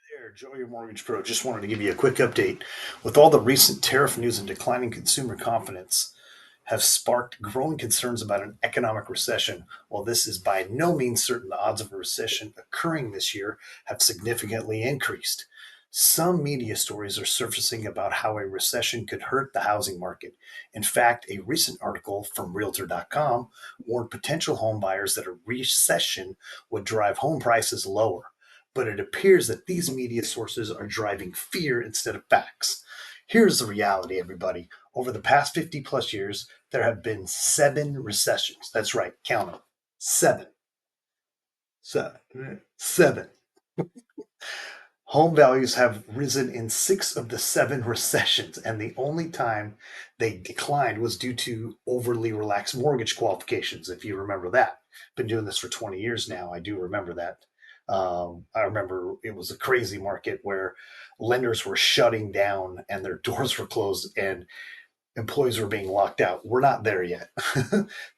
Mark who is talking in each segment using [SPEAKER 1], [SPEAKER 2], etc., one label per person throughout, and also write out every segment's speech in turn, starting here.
[SPEAKER 1] There, Joe, your mortgage pro. Just wanted to give you a quick update. With all the recent tariff news and declining consumer confidence, have sparked growing concerns about an economic recession. While this is by no means certain, the odds of a recession occurring this year have significantly increased. Some media stories are surfacing about how a recession could hurt the housing market. In fact, a recent article from Realtor.com warned potential home buyers that a recession would drive home prices lower. But it appears that these media sources are driving fear instead of facts. Here's the reality, everybody. Over the past 50 plus years, there have been seven recessions. That's right, count them. Seven. Seven. Seven. Home values have risen in six of the seven recessions, and the only time they declined was due to overly relaxed mortgage qualifications, if you remember that. Been doing this for 20 years now. I do remember that. I remember it was a crazy market where lenders were shutting down and their doors were closed and employees were being locked out. We're not there yet.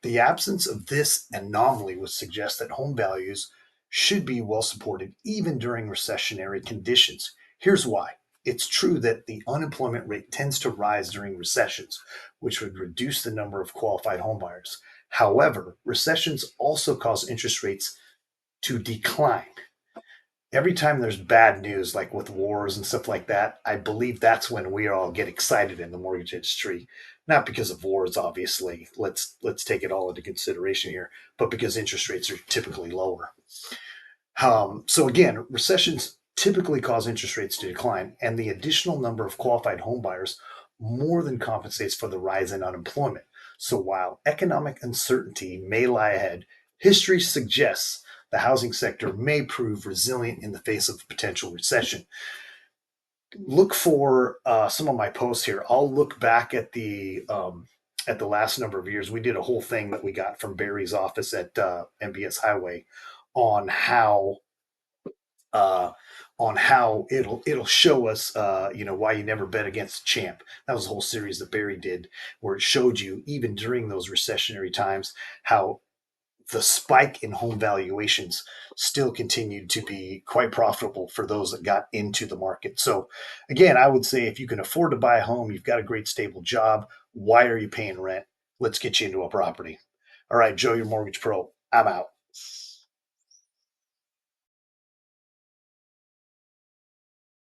[SPEAKER 1] The absence of this anomaly would suggest that home values should be well supported even during recessionary conditions. Here's why. It's true that the unemployment rate tends to rise during recessions, which would reduce the number of qualified homebuyers. However, recessions also cause interest rates to decline. Every time there's bad news, like with wars and stuff like that, I believe that's when we all get excited in the mortgage industry. Not because of wars, obviously. Let's take it all into consideration here, but because interest rates are typically lower. So again, recessions typically cause interest rates to decline, and the additional number of qualified home buyers more than compensates for the rise in unemployment. So while economic uncertainty may lie ahead, history suggests the housing sector may prove resilient in the face of a potential recession. Look for some of my posts here. I'll look back at the last number of years. We did a whole thing that we got from Barry's office at MBS Highway on how uh, it'll show us why you never bet against a champ. That was a whole series that Barry did where it showed you even during those recessionary times how the spike in home valuations still continued to be quite profitable for those that got into the market. So, again, I would say if you can afford to buy a home, you've got a great stable job. Why are you paying rent? Let's get you into a property. All right, Joe, your mortgage pro. I'm out.